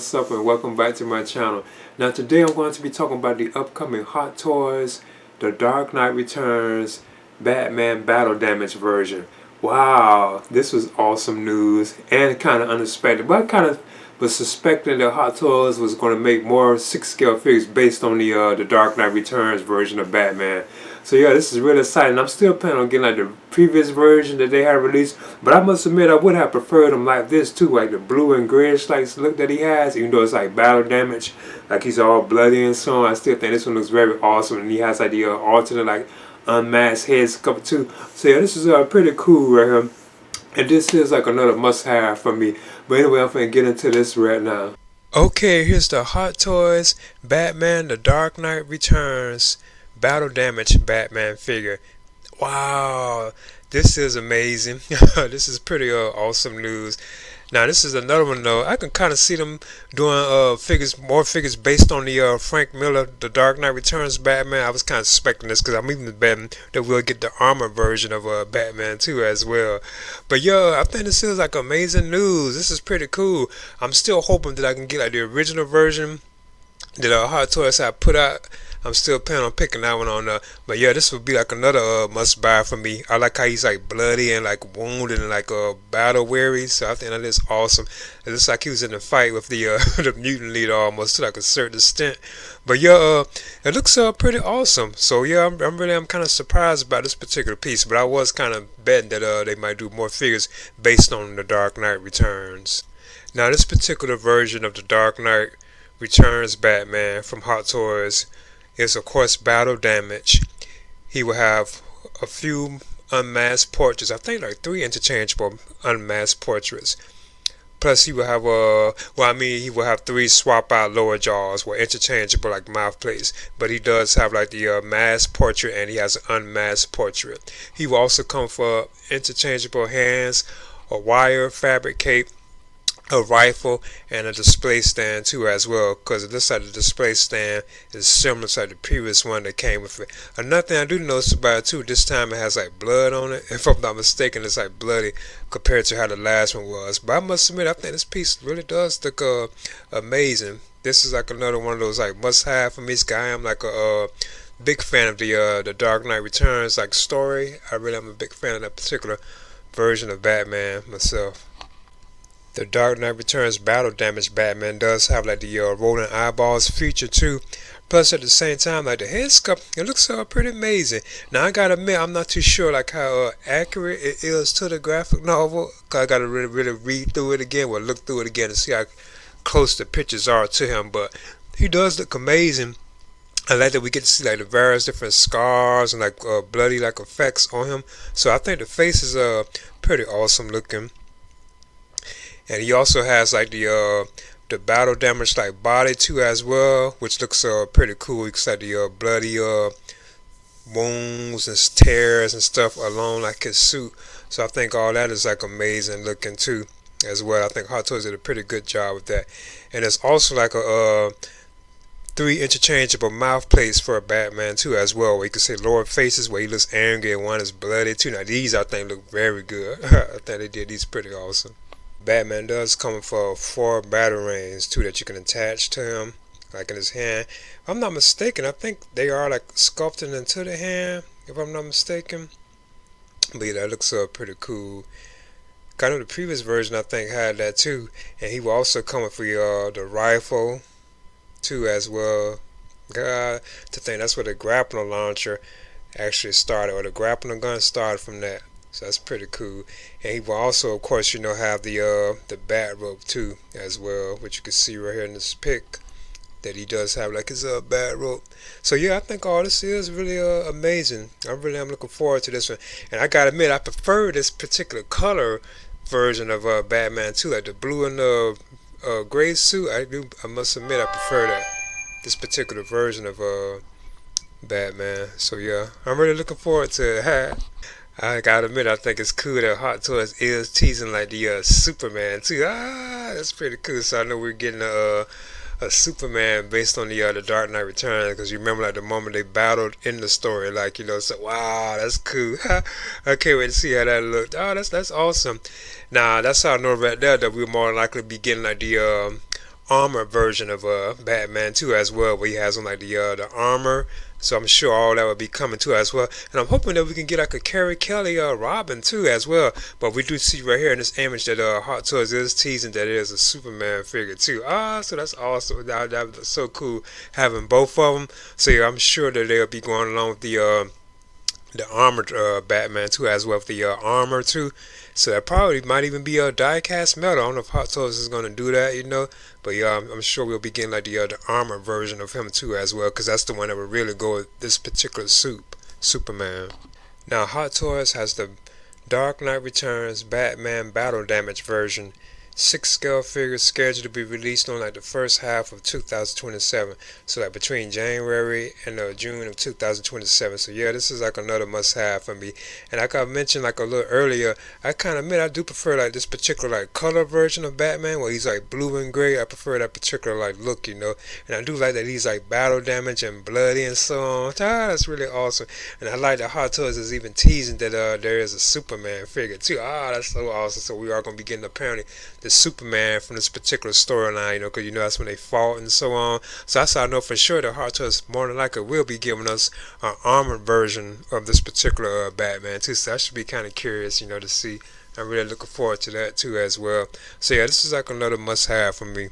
what's up, and welcome back to my channel. Now today I'm going to be talking about the upcoming Hot Toys The Dark Knight Returns Batman Battle Damage version. Wow, this was awesome news and kind of unexpected, but I kind of was suspecting that Hot Toys was going to make more 6-scale figures based on the Dark Knight Returns version of Batman. So yeah, this is really exciting. I'm still planning on getting like the previous version that they had released, but I must admit I would have preferred them like this too, like the blue and grayish like look that he has, even though it's like battle damage, like he's all bloody and so on. I still think this one looks very awesome, and he has like the alternate like unmasked heads cover too. So yeah, this is pretty cool right here, and this is like another must-have for me. But anyway, I'm gonna get into this right now. Okay, here's the Hot Toys Batman The Dark Knight Returns Battle Damage Batman figure. Wow, this is amazing. This is pretty awesome news. Now this is another one though. I can kind of see them doing more figures based on the Frank Miller The Dark Knight Returns Batman. I was kind of suspecting this because I'm even betting that we'll get the armor version of Batman too as well. But yeah, I think this is like amazing news. This is pretty cool. I'm still hoping that I can get like the original version that Hot Toys have put out. I'm still planning on picking that one on but yeah, this would be like another must buy for me. I like how he's like bloody and like wounded and like battle weary, so I think that is awesome. It looks like he was in a fight with the the mutant leader almost to like a certain extent. But yeah, it looks pretty awesome. So yeah, I'm kind of surprised about this particular piece, but I was kind of betting that they might do more figures based on the Dark Knight Returns. Now this particular version of the Dark Knight Returns Batman from Hot Toys is of course battle damage. He will have a few unmasked portraits. I think like 3 interchangeable unmasked portraits. Plus he will have he will have 3 swap out lower jaws, interchangeable like mouth plates. But he does have like the masked portrait, and he has an unmasked portrait. He will also come for interchangeable hands, a wire fabric cape, a rifle, and a display stand too as well, because it looks like the display stand is similar to the previous one that came with it. Another thing I do notice about it too, this time it has like blood on it. If I'm not mistaken, it's like bloody compared to how the last one was. But I must admit, I think this piece really does look amazing. This is like another one of those like must have for me. This guy, I'm like a big fan of the Dark Knight Returns like story. I really am a big fan of that particular version of Batman myself. The Dark Knight Returns Battle Damage Batman does have like the rolling eyeballs feature too. Plus at the same time, like the head sculpt, it looks pretty amazing. Now I gotta admit, I'm not too sure like how accurate it is to the graphic novel. Cause I gotta really read through it again, or look through it again to see how close the pictures are to him. But he does look amazing. I like that we get to see like the various different scars and like bloody like effects on him. So I think the face is pretty awesome looking. And he also has like the battle damage like body too as well, which looks pretty cool. Looks like the bloody wounds and tears and stuff along like his suit. So I think all that is like amazing looking too as well. I think Hot Toys did a pretty good job with that. And it's also like a 3 interchangeable mouth plates for a Batman too as well, where you can see lower faces where he looks angry and one is bloody too. Now these I think look very good. I think they did these pretty awesome. Batman does come for 4 battle rings too that you can attach to him, like in his hand. If I'm not mistaken, I think they are like sculpted into the hand, if I'm not mistaken. But yeah, that looks pretty cool. Kind of the previous version I think had that too, and he will also come for the rifle too as well. To think that's where the grappling launcher actually started, or the grappling gun started from that. So that's pretty cool. And he will also, of course, have the bat rope too as well, which you can see right here in this pic that he does have like his bat rope. So yeah, I think all this is really amazing. I really am looking forward to this one. And I gotta admit, I prefer this particular color version of Batman too, like the blue and the gray suit. I must admit, I prefer that this particular version of Batman. So yeah, I'm really looking forward to it. I gotta admit, I think it's cool that Hot Toys is teasing like the Superman too. That's pretty cool. So I know we're getting a Superman based on the Dark Knight Returns, because you remember like the moment they battled in the story, like so wow, that's cool. I can't wait to see how that looked. That's awesome. Now that's how I know right there that we'll more likely be getting like the armor version of Batman too as well, where he has on like the armor. So I'm sure all that will be coming too as well, and I'm hoping that we can get like a Carrie Kelly Robin too as well. But we do see right here in this image that Hot Toys is teasing that it is a Superman figure too. So that's awesome. That's so cool having both of them. So yeah, I'm sure that they'll be going along with the armored Batman too as well with the armor too. So that probably might even be a die-cast metal. I don't know if Hot Toys is going to do that, But yeah, I'm sure we'll be getting like the armor version of him too as well, because that's the one that would really go with this particular Superman. Now Hot Toys has the Dark Knight Returns Batman Battle Damage version. 6 scale figures scheduled to be released on like the first half of 2027, so like between January and June of 2027. So yeah, this is like another must-have for me. And like I mentioned like a little earlier, I kind of admit I do prefer like this particular like color version of Batman where he's like blue and gray. I prefer that particular like look, and I do like that he's like battle damage and bloody and so on. That's really awesome. And I like that Hot Toys is even teasing that there is a Superman figure too. That's so awesome. So we are going to be getting apparently the Superman from this particular storyline, because that's when they fought and so on. So that's how I know for sure that Hot Toys more than likely will be giving us an armored version of this particular Batman too. So I should be kind of curious, to see. I'm really looking forward to that too as well. So yeah, this is like another must-have for me.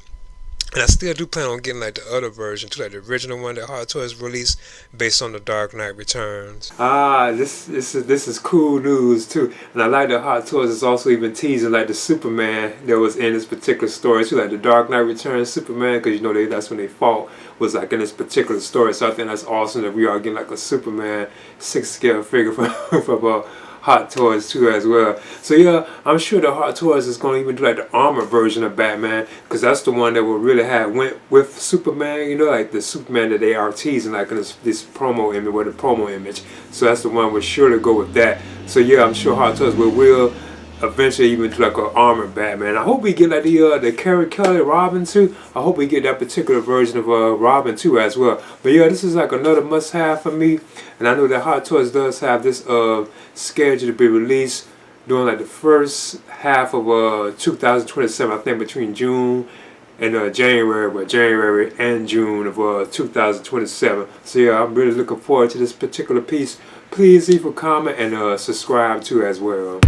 And I still do plan on getting like the other version too, like the original one that Hot Toys released based on the Dark Knight Returns. This is cool news too, and I like that Hot Toys is also even teasing like the Superman that was in this particular story too, like the Dark Knight Returns Superman, because that's when they fought was like in this particular story. So I think that's awesome that we are getting like a Superman 6 scale figure from Hot Toys too as well. So yeah, I'm sure the Hot Toys is going to even do like the armor version of Batman, because that's the one that will really went with Superman, like the Superman that they are teasing like in this promo image, or the promo image. So that's the one will surely go with that. So yeah, I'm sure Hot Toys will eventually even do like an armored Batman. I hope we get like the Carrie Kelly Robin too. I hope we get that particular version of Robin too as well. But yeah, this is like another must-have for me, and I know that Hot Toys does have this scheduled to be released during like the first half of 2027. I think between June and January, but January and June of 2027. So yeah, I'm really looking forward to this particular piece. Please leave a comment and subscribe too as well.